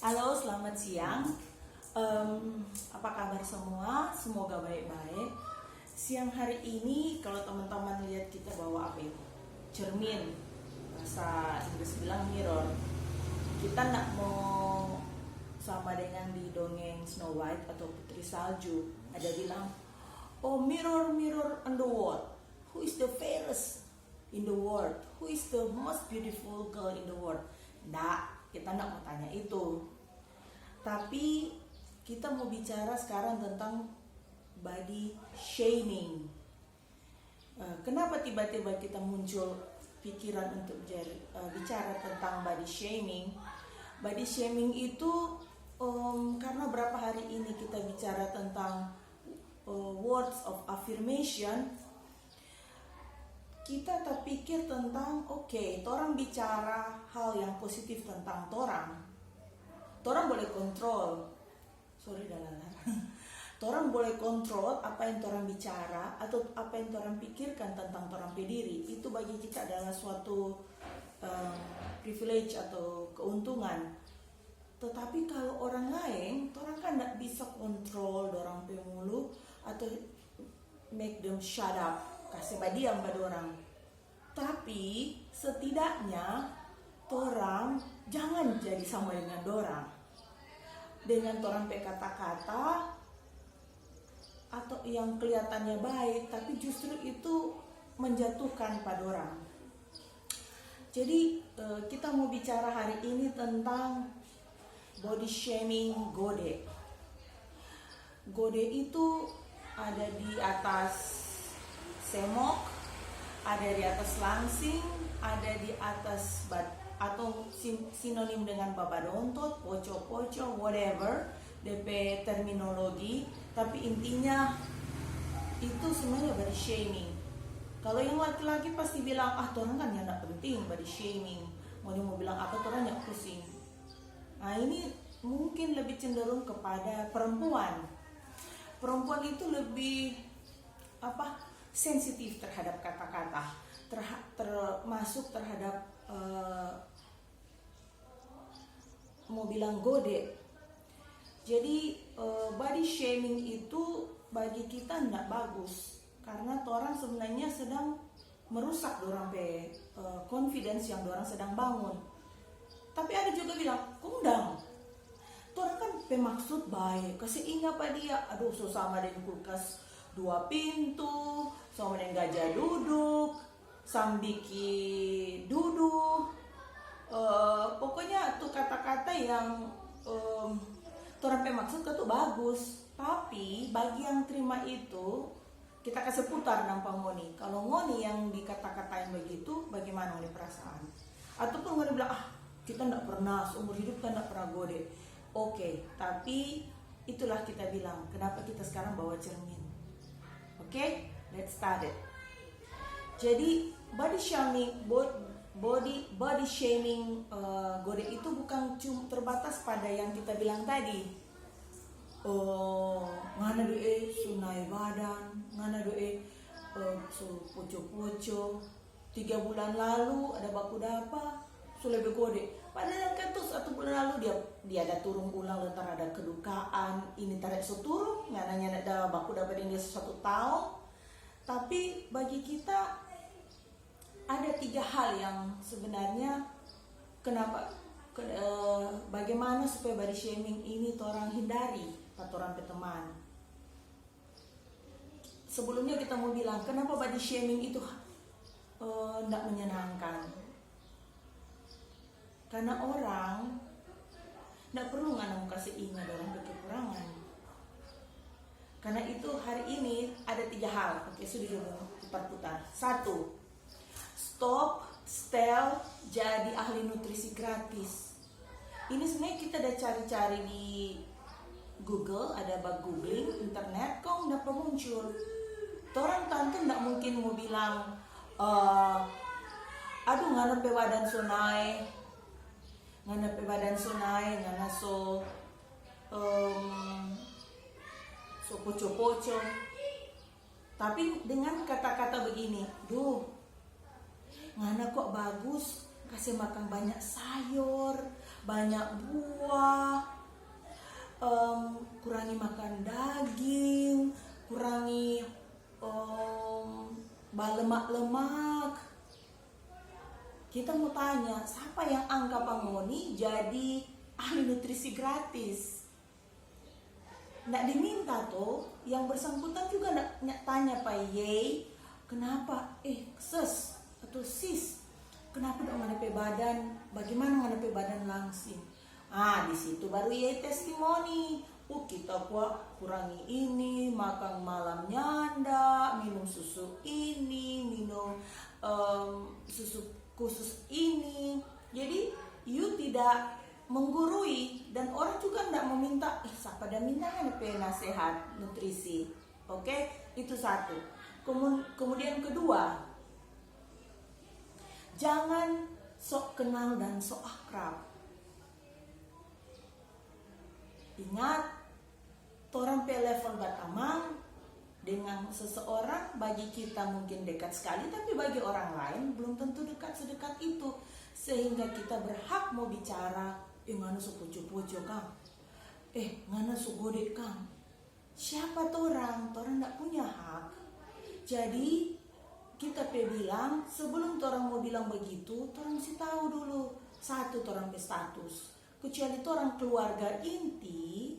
Halo, selamat siang. Apa kabar semua? Semoga baik-baik. Siang hari ini, kalau teman-teman lihat kita bawa apa itu? Cermin, bahasa Inggris bilang mirror. Kita nak mau sama dengan di dongeng Snow White atau Putri Salju. Ada bilang, oh mirror, mirror on the wall, who is the fairest in the world? Who is the most beautiful girl in the world? Nah, kita nak mau tanya itu. Tapi kita mau bicara sekarang tentang body shaming. Kenapa tiba-tiba kita muncul pikiran untuk bicara tentang body shaming? Body shaming itu karena berapa hari ini kita bicara tentang words of affirmation, kita terpikir tentang orang bicara hal yang positif tentang Torang boleh kontrol, Torang boleh kontrol apa yang torang bicara atau apa yang torang pikirkan tentang torang pediri. Itu bagi kita adalah suatu privilege atau keuntungan. Tetapi kalau orang lain, torang kan tidak bisa kontrol dorang pemulu atau make them shut up, kasih badiam pada orang. Tapi setidaknya torang jangan jadi sama dengan dorang. Dengan torang pe kata-kata atau yang kelihatannya baik, tapi justru itu menjatuhkan pada orang. Jadi kita mau bicara hari ini tentang body shaming gode. Gode itu ada di atas semok, ada di atas langsing, ada di atas atau sinonim dengan babadontot, poco-poco, whatever DP terminologi. Tapi intinya itu semuanya body shaming. Kalau yang laki-laki pasti bilang, torang kan yang gak penting body shaming, mau bilang apa torang yang pusing. Nah ini mungkin lebih cenderung kepada perempuan. Perempuan itu lebih sensitif terhadap kata-kata, termasuk terhadap mau bilang gode. Jadi body shaming itu bagi kita tidak bagus, karena orang sebenarnya sedang merusak dorang pe confidence yang dorang sedang bangun. Tapi ada juga bilang, kundang orang kan pemaksud baik, kasih ingat pada dia, so sama dengan kulkas 2 pintu, sama dengan gajah duduk, sambiki duduk, pokoknya tuh kata-kata yang orang maksud tuh bagus. Tapi bagi yang terima itu, kita kasih putar nampang ngoni. Kalau ngoni yang dikata-katain begitu, bagaimana ngoni perasaan? Ataupun ngoni bilang, kita tidak pernah, seumur hidup kan tidak pernah gode. Oke, tapi itulah kita bilang, kenapa kita sekarang bawa cermin. Oke, let's start it. Jadi body shaming, body shaming gode itu bukan cuma terbatas pada yang kita bilang tadi. Ngana doe sunai badan, ngana doe so poco-poco. 3 bulan lalu ada baku dapa, so lebih gode. Padahal kan tuh 1 bulan lalu dia ada turun ulang, lantar ada kedukaan, ini tarik seturun, ngananya ada baku dapat ini 1 tahun. Tapi bagi kita ada 3 hal yang sebenarnya bagaimana supaya body shaming ini orang hindari atau orang teman. Sebelumnya kita mau bilang kenapa body shaming itu tidak menyenangkan. Karena orang tidak perlu kasih ingat orang kekurangan. Karena itu hari ini ada 3 hal. Oke, sudah putar-putar. 1, stop, setel, jadi ahli nutrisi gratis. Ini sebenarnya kita udah cari-cari di Google, ada bug googling, internet, kok udah muncul. Orang tante nggak mungkin mau bilang, aduh ngana pe badan sunai, ngana so poco-poco. Tapi dengan kata-kata begini, ngana kok bagus, kasih makan banyak sayur, banyak buah, kurangi makan daging, kurangi lemak-lemak. Kita mau tanya, siapa yang anggap Angoni jadi ahli nutrisi gratis? Nggak diminta tuh, yang bersangkutan juga nggak tanya Pak Ye, kenapa ses atau sis, kenapa dong ngadepe badan, bagaimana ngadepe badan langsing. Di situ baru Ye testimoni. Kita kurangi ini, makan malam nyanda, minum susu ini, minum susu khusus ini. Jadi you tidak menggurui, dan orang juga tidak meminta siapa dah minta nasihat nutrisi. Oke, itu satu. Kemudian kedua, jangan sok kenal dan sok akrab. Ingat, orang pe level batamang dengan seseorang bagi kita mungkin dekat sekali, tapi bagi orang lain belum tentu dekat sedekat itu, sehingga kita berhak mau bicara, ngana so poco-poco kang, ngana so gode kang. Siapa orang ndak punya hak. Jadi kita pe bilang, sebelum orang mau bilang begitu, orang mesti tahu dulu satu orang pe status. Kecuali orang keluarga inti,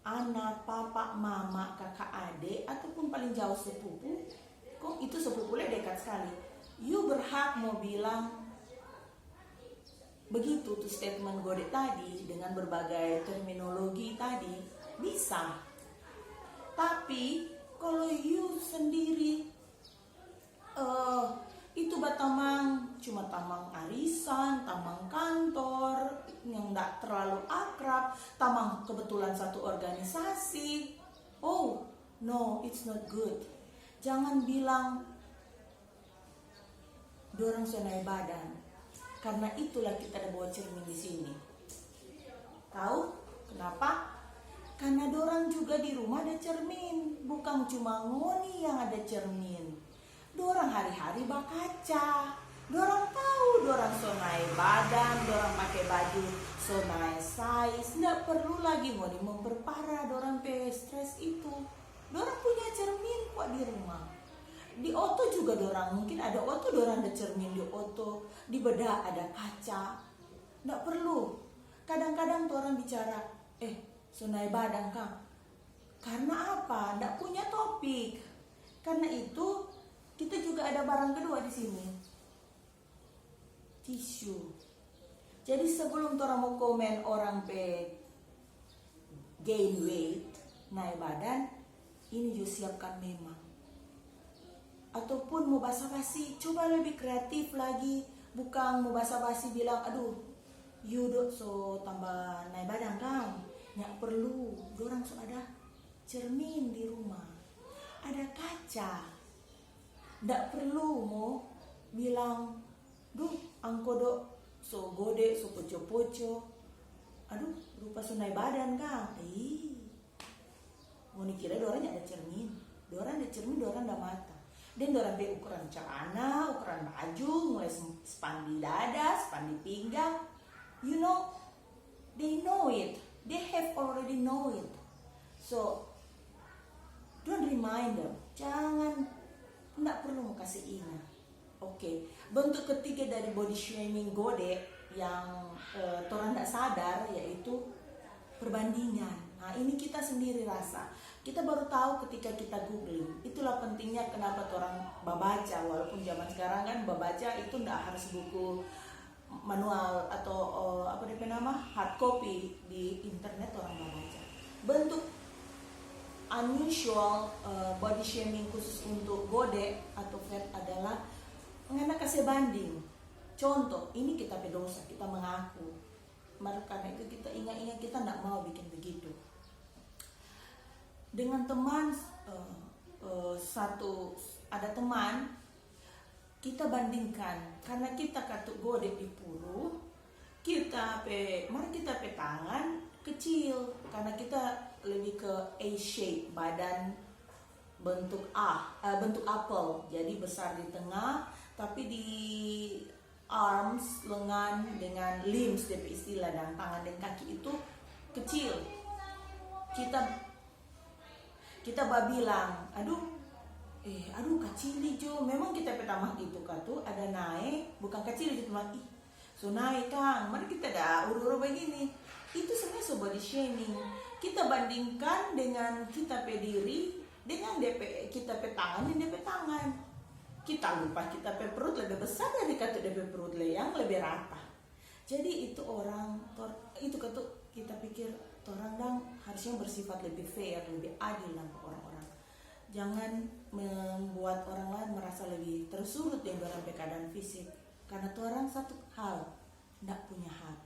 anak, papa, mama, kakak, adik, ataupun paling jauh sepupu, kok itu sepupunya dekat sekali, you berhak mau bilang begitu tuh statement gode tadi dengan berbagai terminologi tadi, bisa. Tapi kalau you sendiri itu batamang cuma tamang arisan, tamang kantor yang tidak terlalu akrab, tamang kebetulan satu organisasi, no, it's not good. Jangan bilang dorang sonai badan, karena itulah kita ada bawa cermin di sini. Tahu kenapa? Karena dorang juga di rumah ada cermin, bukan cuma Ngoni yang ada cermin. Dorang hari-hari bakaca, dorang tahu dorang sonai badan, dorang pakai baju sonai size. Nggak perlu lagi Ngoni memperparah dorang pe stres itu. Dorang punya cermin kok di rumah. Di oto juga dorang, mungkin ada oto dorang ada cermin di oto, di bedah ada kaca. Nggak perlu. Kadang-kadang tuh orang bicara, sonai badan kang. Karena apa? Nggak punya topik. Karena itu kita juga ada barang kedua di sini, tisu. Jadi sebelum orang mau komen orang pe gain weight, naik badan, ini juga siapkan memang. Ataupun mau basa-basi, coba lebih kreatif lagi, bukan mau basa-basi bilang, aduh, you so tambah naik badan kang. Nggak perlu, dorang so ada cermin di rumah, ada kaca. Nggak perlu mau bilang, duh, angkodo so gode, so poco-poco. Aduh, rupa so naik badan kang. Mau dikira dorang ada cermin. Dorang ada cermin, dorang ada mata. Dan dorang be ukuran celana, ukuran baju, mulai span di dada, span di pinggang. You know, they know it. They have already know it. So, don't remind them. Jangan, nggak perlu mau kasih ingat. Oke. Bentuk ketiga dari body shaming gode yang orang nggak sadar, yaitu perbandingan. Nah, ini kita sendiri rasa. Kita baru tahu ketika kita googling. Itulah pentingnya kenapa orang babaca. Walaupun zaman sekarang kan babaca itu nggak harus buku manual atau hard copy, di internet orang babaca. Bentuk unusual body shaming khusus untuk gode atau fat adalah mengenai kasih banding. Contoh, ini kita berdosa, kita mengaku. Karena itu kita ingat-ingat, kita tidak mau bikin begitu. Dengan teman ada teman, kita bandingkan, karena kita katuk gode di puru, mari kita pe tangan kecil, karena kita lebih ke A shape, badan bentuk apel, jadi besar di tengah, tapi di arms, lengan dengan limbs, DP istilah, dan tangan dan kaki itu kecil. Kita bilang, aduh kecil jo. Memang kita pertama itu tuh ada naik, bukan kecil itu cuma so naik Kang, mari kita dah uru-uru begini. Itu sebenarnya so body shaming. Kita bandingkan dengan kita pediri dengan DP kita pe tangan dan DP tangan. Kita lupa kita pe perut lebih besar dari kata DP perut yang lebih rata. Jadi itu itu kita pikir orang dang harusnya bersifat lebih fair, lebih adil lah orang-orang. Jangan membuat orang lain merasa lebih tersurut dengan orang keadaan fisik, karena orang satu hal tidak punya hak.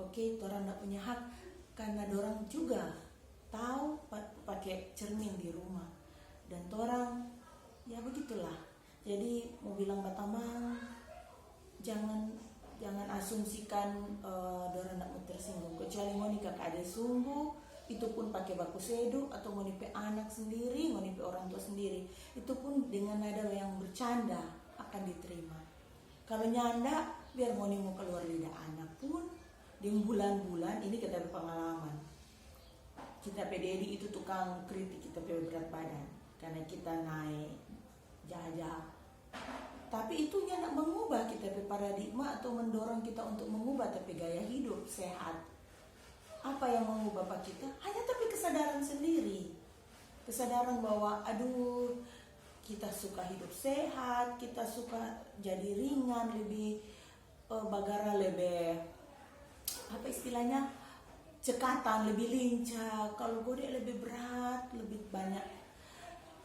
Oke, orang tidak punya hak karena orang juga tahu pakai cermin di rumah, dan orang ya begitulah. Jadi mau bilang Batamang, jangan asumsikan orang tidak mau tersinggung, kecuali mau nikah ada sungguh. Itu pun pakai baku sedu atau mau nipe anak sendiri, mau nipe orang tua sendiri, itu pun dengan nada yang bercanda akan diterima. Kalau nyanda, biar mau keluar lidah anak pun di bulan-bulan ini kita berpengalaman. Kita PDD itu tukang kritik kita berat badan karena kita naik jajah. Tapi itu tidak mengubah kita paradigma atau mendorong kita untuk mengubah tapi gaya hidup sehat. Apa yang mengubah Pak kita? Hanya tapi kesadaran sendiri. Kesadaran bahwa kita suka hidup sehat, kita suka jadi ringan, lebih bagara lebih apa istilahnya? Cekatan, lebih lincah. Kalau godek lebih berat, lebih banyak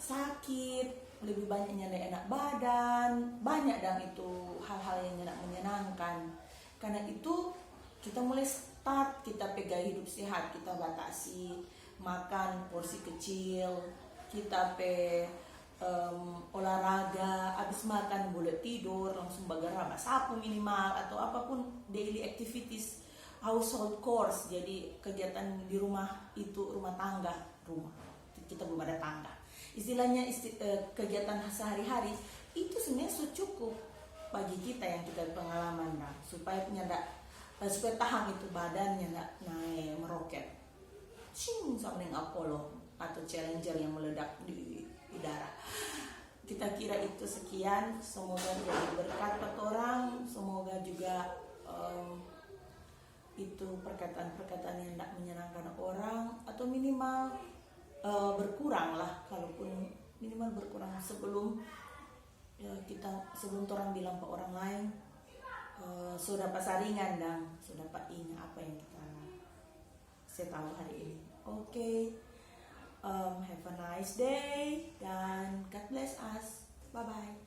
sakit, lebih banyak nyanda enak badan, banyak dan itu hal-hal yang tidak menyenangkan. Karena itu kita mulai start, kita pegang hidup sehat, kita batasi makan porsi kecil, kita olahraga, habis makan boleh tidur langsung bagara sapu minimal atau apapun daily activities, household chores. Jadi kegiatan di rumah itu rumah kita belum ada tangga. Istilahnya kegiatan sehari-hari itu sebenarnya cukup bagi kita yang kita pengalaman supaya tahan itu badannya nggak naik meroket sama dengan Apollo atau Challenger yang meledak di udara. Kita kira itu sekian, semoga jadi berkat buat orang, semoga juga itu perkataan-perkataan yang tidak menyenangkan orang, atau minimal berkurang lah, kalaupun minimal berkurang sebelum orang bilang ke orang lain. Sudah pasaringan dan sudah dapat ingat apa yang saya tahu hari ini. Oke, have a nice day dan God bless us. Bye bye.